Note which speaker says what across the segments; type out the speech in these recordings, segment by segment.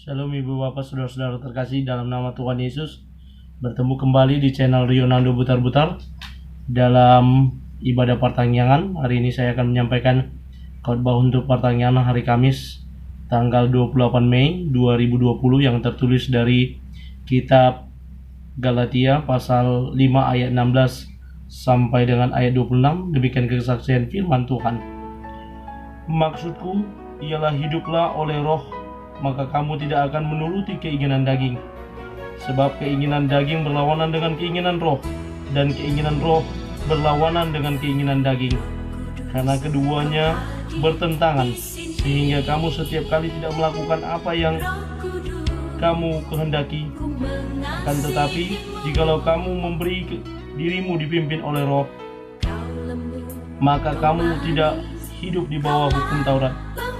Speaker 1: Shalom Ibu Bapak Saudara-saudara terkasih dalam nama Tuhan Yesus. Bertemu kembali di channel Rionando Butar-Butar dalam ibadah pertanggihan. Hari ini saya akan menyampaikan khotbah untuk pertanggihan hari Kamis tanggal 28 Mei 2020 yang tertulis dari kitab Galatia pasal 5 ayat 16 sampai dengan ayat 26. Demikian kesaksian firman Tuhan. Maksudku ialah hiduplah oleh roh, maka kamu tidak akan menuruti keinginan daging. Sebab keinginan daging berlawanan dengan keinginan roh, dan keinginan roh berlawanan dengan keinginan daging. Karena keduanya bertentangan, sehingga kamu setiap kali tidak melakukan apa yang kamu kehendaki. Akan tetapi, jikalau kamu memberi dirimu dipimpin oleh roh, maka kamu tidak hidup di bawah hukum Taurat.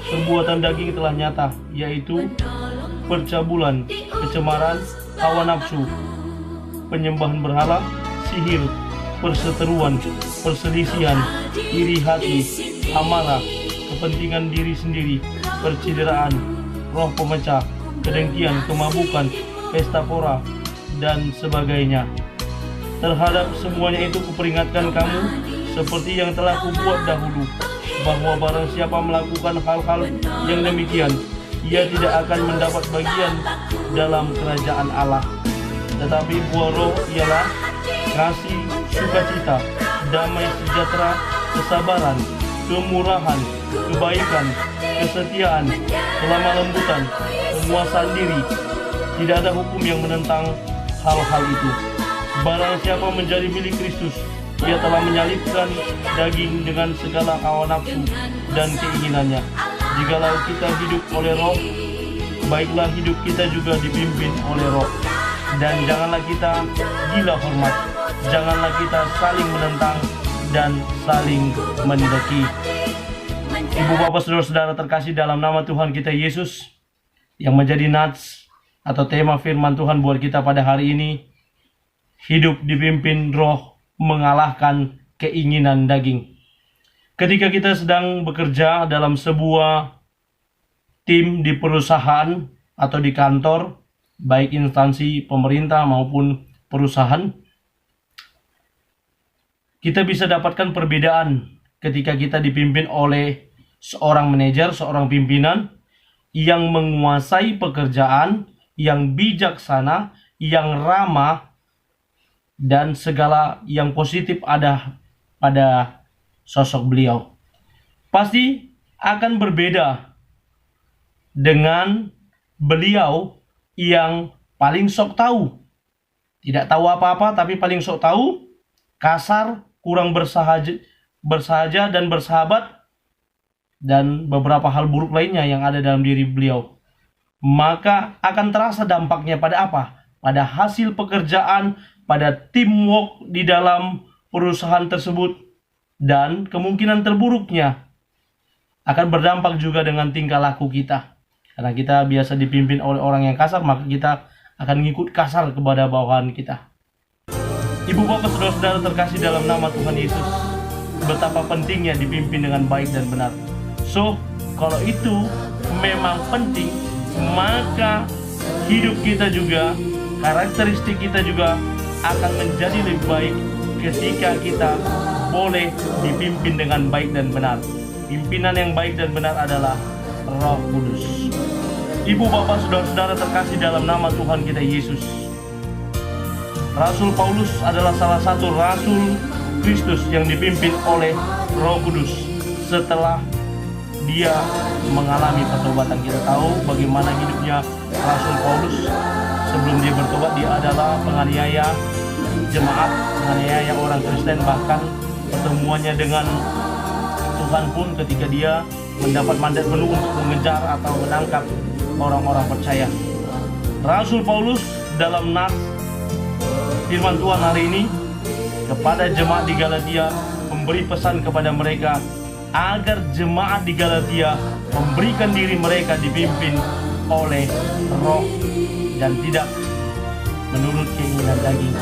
Speaker 1: Perbuatan daging telah nyata, yaitu percabulan, kecemaran, hawa nafsu, penyembahan berhala, sihir, perseteruan, perselisihan, iri hati, amarah, kepentingan diri sendiri, percideraan, roh pemecah, kedengkian, kemabukan, pesta pora, dan sebagainya. Terhadap semuanya itu kuperingatkan kamu, seperti yang telah kubuat dahulu, bahwa barang siapa melakukan hal-hal yang demikian, ia tidak akan mendapat bagian dalam kerajaan Allah. Tetapi buah roh ialah kasih, sukacita, damai sejahtera, kesabaran, kemurahan, kebaikan, kesetiaan, kelemah lembutan, penguasaan diri. Tidak ada hukum yang menentang hal-hal itu. Barang siapa menjadi milik Kristus, ia telah menyalibkan daging dengan segala hawa nafsu dan keinginannya. Jikalau kita hidup oleh roh, baiklah hidup kita juga dipimpin oleh roh. Dan janganlah kita gila hormat, janganlah kita saling menentang dan saling mendeki. Ibu bapak saudara-saudara terkasih dalam nama Tuhan kita Yesus, yang menjadi nats atau tema firman Tuhan buat kita pada hari ini, hidup dipimpin roh mengalahkan keinginan daging. Ketika kita sedang bekerja dalam sebuah tim di perusahaan atau di kantor, baik instansi pemerintah maupun perusahaan, kita bisa dapatkan perbedaan ketika kita dipimpin oleh seorang manajer, seorang pimpinan yang menguasai pekerjaan, yang bijaksana, yang ramah, dan segala yang positif ada pada sosok beliau. Pasti akan berbeda dengan beliau yang paling sok tahu. Tidak tahu apa-apa tapi paling sok tahu, kasar, kurang bersahaja dan bersahabat, dan beberapa hal buruk lainnya yang ada dalam diri beliau. Maka akan terasa dampaknya pada apa? Pada hasil pekerjaan, pada teamwork di dalam perusahaan tersebut, dan kemungkinan terburuknya akan berdampak juga dengan tingkah laku kita. Karena kita biasa dipimpin oleh orang yang kasar, maka kita akan ngikut kasar kepada bawahan kita. Ibu bapak saudara-saudara terkasih dalam nama Tuhan Yesus, betapa pentingnya dipimpin dengan baik dan benar. So, kalau itu memang penting, maka hidup kita juga, karakteristik kita juga akan menjadi lebih baik ketika kita boleh dipimpin dengan baik dan benar. Pimpinan yang baik dan benar adalah Roh Kudus. Ibu bapak saudara-saudara terkasih dalam nama Tuhan kita Yesus, Rasul Paulus adalah salah satu Rasul Kristus yang dipimpin oleh Roh Kudus setelah dia mengalami pertobatan. Kita tahu bagaimana hidupnya Rasul Paulus. Sebelum dia bertobat, dia adalah penganiaya jemaat, penganiaya orang Kristen. Bahkan pertemuannya dengan Tuhan pun ketika dia mendapat mandat penuh untuk mengejar atau menangkap orang-orang percaya. Rasul Paulus dalam nas firman Tuhan hari ini kepada jemaat di Galatia memberi pesan kepada mereka agar jemaat di Galatia memberikan diri mereka dipimpin oleh roh dan tidak menurut keinginan daging.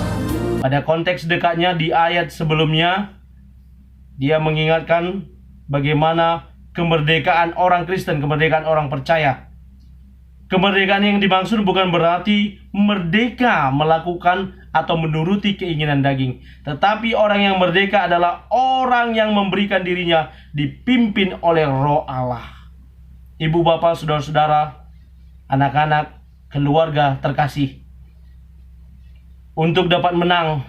Speaker 1: Pada konteks dekatnya di ayat sebelumnya, dia mengingatkan bagaimana kemerdekaan orang Kristen, kemerdekaan orang percaya. Kemerdekaan yang dimaksud bukan berarti merdeka melakukan atau menuruti keinginan daging. Tetapi orang yang merdeka adalah orang yang memberikan dirinya dipimpin oleh Roh Allah. Ibu, bapak, saudara-saudara, anak-anak, keluarga terkasih. Untuk dapat menang,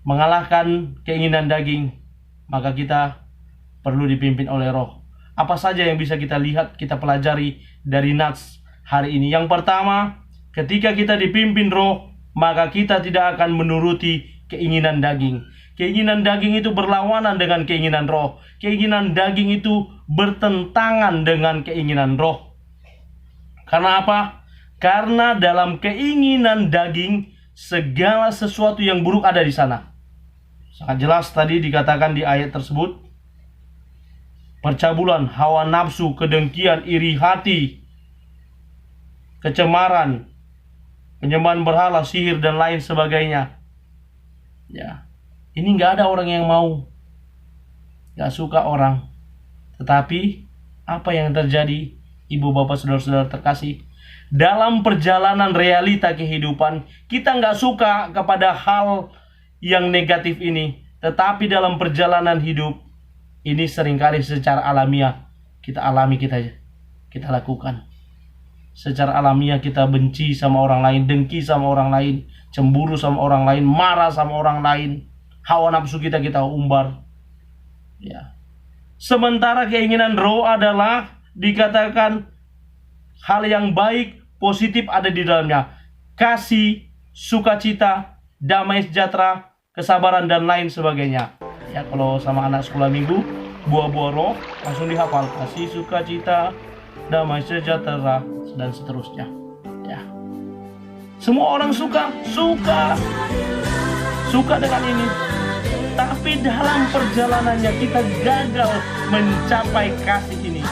Speaker 1: mengalahkan keinginan daging, maka kita perlu dipimpin oleh Roh. Apa saja yang bisa kita lihat, kita pelajari dari Nats hari ini? Yang pertama, ketika kita dipimpin Roh, maka kita tidak akan menuruti keinginan daging. Keinginan daging itu berlawanan dengan keinginan Roh. Keinginan daging itu bertentangan dengan keinginan Roh. Karena apa? Karena dalam keinginan daging, segala sesuatu yang buruk ada di sana. Sangat jelas tadi dikatakan di ayat tersebut. Percabulan, hawa nafsu, kedengkian, iri hati, kecemaran, penyembahan berhala, sihir, dan lain sebagainya. Ya, ini nggak ada orang yang mau. Nggak suka orang. Tetapi, apa yang terjadi, ibu, bapak, saudara-saudara terkasih? Dalam perjalanan realita kehidupan, kita nggak suka kepada hal yang negatif ini. Tetapi dalam perjalanan hidup, ini seringkali secara alamiah kita alami, kita lakukan. Secara alamiah kita benci sama orang lain, dengki sama orang lain, cemburu sama orang lain, marah sama orang lain. Hawa nafsu kita umbar. Ya. Sementara keinginan Roh adalah dikatakan hal yang baik, positif ada di dalamnya. Kasih, sukacita, damai sejahtera, kesabaran, dan lain sebagainya. Ya, kalau sama anak sekolah minggu, buah-buah Roh langsung dihafal. Kasih, sukacita, damai sejahtera, dan seterusnya. Ya. Semua orang suka dengan ini. Tapi dalam perjalanannya kita gagal mencapai kasih ini.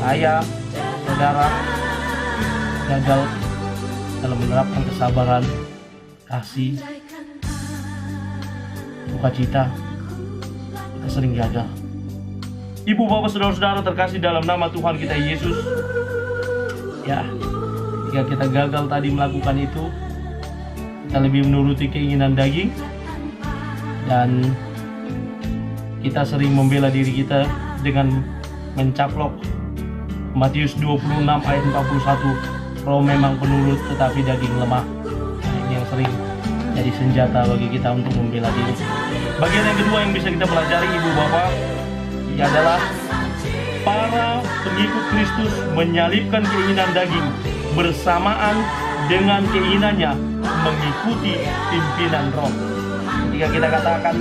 Speaker 1: Saya, saudara, gagal dalam menerapkan kesabaran, kasih, sukacita. Kita sering gagal. Ibu, bapak, saudara-saudara terkasih dalam nama Tuhan kita Yesus. Ya, jika kita gagal tadi melakukan itu, kita lebih menuruti keinginan daging, dan kita sering membela diri kita dengan mencaplok Matius 26 ayat 41. Roh memang penurut tetapi daging lemah. Nah, ini yang sering jadi senjata bagi kita untuk membela diri. Bagian yang kedua yang bisa kita pelajari, ibu bapak, ini adalah para pengikut Kristus menyalipkan keinginan daging bersamaan dengan keinginannya mengikuti pimpinan Roh. Ketika kita katakan,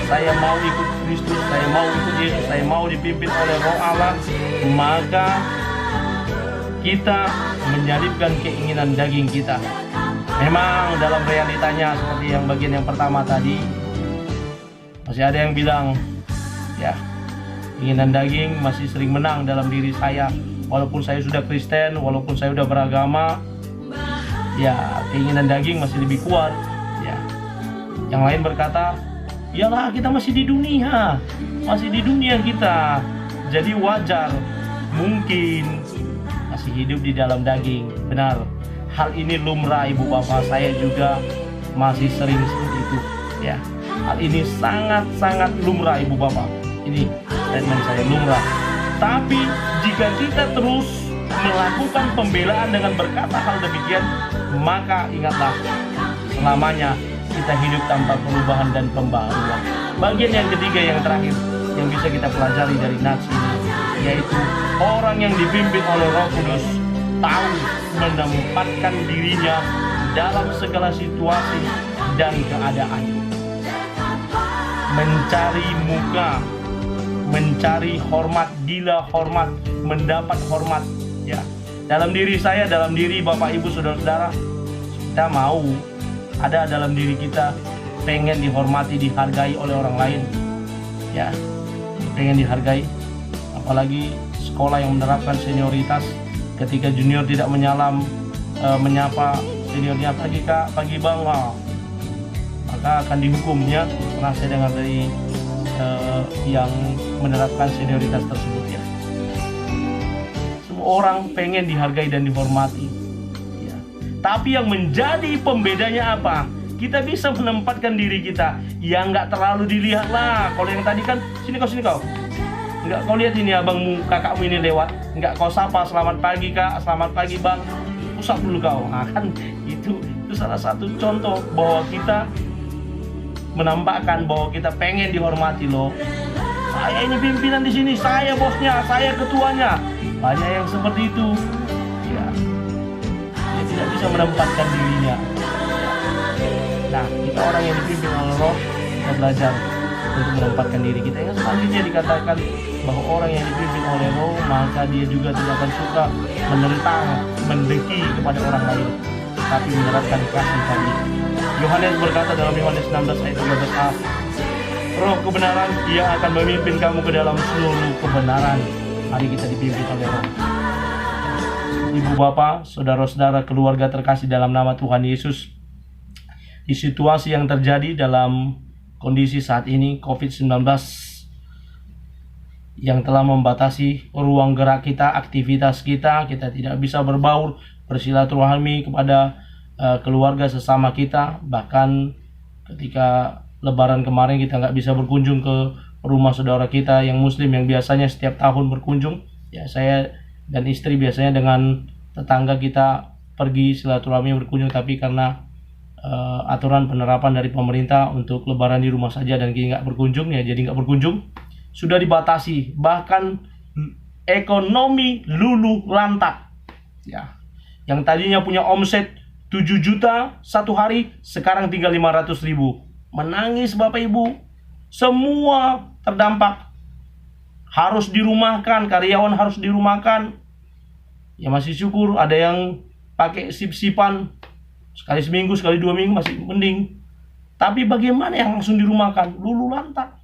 Speaker 1: saya mau ikut Kristus, saya mau ikut Yesus, saya mau dipimpin oleh Roh Allah, maka kita menyalipkan keinginan daging kita. Memang dalam realitanya seperti yang bagian yang pertama tadi, masih ada yang bilang, ya, keinginan daging masih sering menang dalam diri saya. Walaupun saya sudah Kristen, walaupun saya sudah beragama, ya keinginan daging masih lebih kuat. Ya. Yang lain berkata, iyalah kita masih di dunia kita, jadi wajar mungkin masih hidup di dalam daging. Benar, hal ini lumrah ibu bapak, saya juga masih sering seperti itu. Ya, hal ini sangat lumrah ibu bapak. Ini statement saya, lumrah. Tapi jika kita terus melakukan pembelaan dengan berkata hal demikian, maka ingatlah, selamanya kita hidup tanpa perubahan dan pembaharuan. Bagian yang ketiga, yang terakhir, yang bisa kita pelajari dari Nats ini, yaitu orang yang dipimpin oleh Roh Kudus tahu menempatkan dirinya dalam segala situasi dan keadaan. Mencari muka, mencari hormat, gila hormat, mendapat hormat. Ya, dalam diri saya, dalam diri bapak ibu saudara-saudara, kita mau ada dalam diri kita pengen dihormati, dihargai oleh orang lain. Ya, pengen dihargai. Apalagi sekolah yang menerapkan senioritas, ketika junior tidak menyapa seniornya, pagi kak, pagi bang, maka akan dihukumnya. Pernah saya dengar dari yang menerapkan senioritas tersebut. Ya, orang pengen dihargai dan dihormati. Ya. Tapi yang menjadi pembedanya apa? Kita bisa menempatkan diri kita yang nggak terlalu dilihat lah. Kalau yang tadi kan sini kau. Nggak kau lihat ini abangmu, kakakmu ini lewat, nggak kau sapa selamat pagi kak, selamat pagi bang, usap dulu kau. Nah, kan itu salah satu contoh bahwa kita menampakkan bahwa kita pengen dihormati loh. Saya ini pimpinan di sini, saya bosnya, saya ketuanya. Banyak yang seperti itu. Ya, dia tidak bisa menempatkan dirinya. Nah, kita orang yang dipimpin oleh Roh, kita belajar untuk menempatkan diri kita. Yang selanjutnya dikatakan bahwa orang yang dipimpin oleh Roh, maka dia juga tidak akan suka menentang, mendengki kepada orang lain, tapi menerapkan kasih tadi. Yohanes berkata dalam Yohanes 16 ayat 13a, Roh kebenaran, ia akan memimpin kamu ke dalam seluruh kebenaran. Mari kita dipimpin oleh Roh. Ibu bapak, saudara-saudara, keluarga terkasih dalam nama Tuhan Yesus, di situasi yang terjadi dalam kondisi saat ini COVID-19 yang telah membatasi ruang gerak kita, aktivitas kita tidak bisa berbaur, bersilaturahmi kepada keluarga sesama kita. Bahkan ketika Lebaran kemarin kita nggak bisa berkunjung ke rumah saudara kita yang muslim yang biasanya setiap tahun berkunjung. Ya, saya dan istri biasanya dengan tetangga kita pergi silaturahmi berkunjung, tapi karena aturan penerapan dari pemerintah untuk Lebaran di rumah saja dan kita nggak berkunjung, ya jadi nggak berkunjung, sudah dibatasi. Bahkan ekonomi luluh lantak. Ya, yang tadinya punya omset 7 juta satu hari, sekarang tinggal 500 ribu. Menangis Bapak Ibu. Semua terdampak. Harus dirumahkan, karyawan harus dirumahkan. Ya masih syukur ada yang pakai sip-sipan. Sekali seminggu, sekali 2 minggu masih mending. Tapi bagaimana yang langsung dirumahkan? Luluh lantak.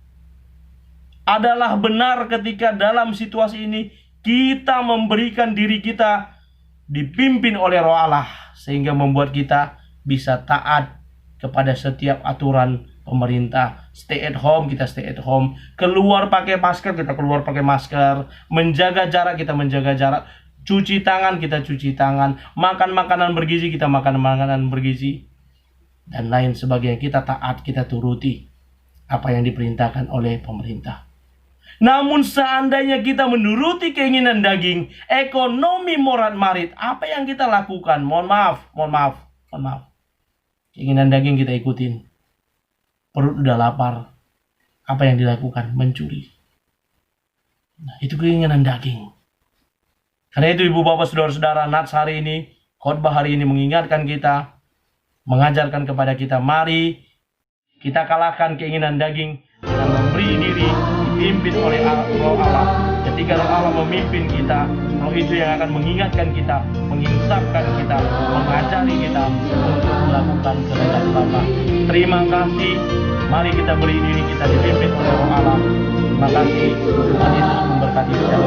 Speaker 1: Adalah benar ketika dalam situasi ini kita memberikan diri kita dipimpin oleh Roh Allah, sehingga membuat kita bisa taat kepada setiap aturan pemerintah. Stay at home, kita stay at home. Keluar pakai masker, kita keluar pakai masker. Menjaga jarak, kita menjaga jarak. Cuci tangan, kita cuci tangan. Makan makanan bergizi, kita makan makanan bergizi. Dan lain sebagainya. Kita taat, kita turuti apa yang diperintahkan oleh pemerintah. Namun seandainya kita menuruti keinginan daging, ekonomi morat-marit, apa yang kita lakukan? Mohon maaf. Keinginan daging kita ikutin. Perut udah lapar. Apa yang dilakukan? Mencuri. Nah, itu keinginan daging. Karena itu ibu bapak saudara-saudara, Nats hari ini, khotbah hari ini mengingatkan kita, mengajarkan kepada kita, mari kita kalahkan keinginan daging dengan memberi diri dipimpin oleh Roh Allah. Ketika Roh Allah memimpin kita, Roh itu yang akan mengingatkan kita, menginsapkan kita, mengajari kita untuk melakukan kehendak Bapa. Terima kasih. Mari kita beri diri kita dipimpin oleh Roh Allah. Terima kasih. Tuhan Yesus memberkati kita.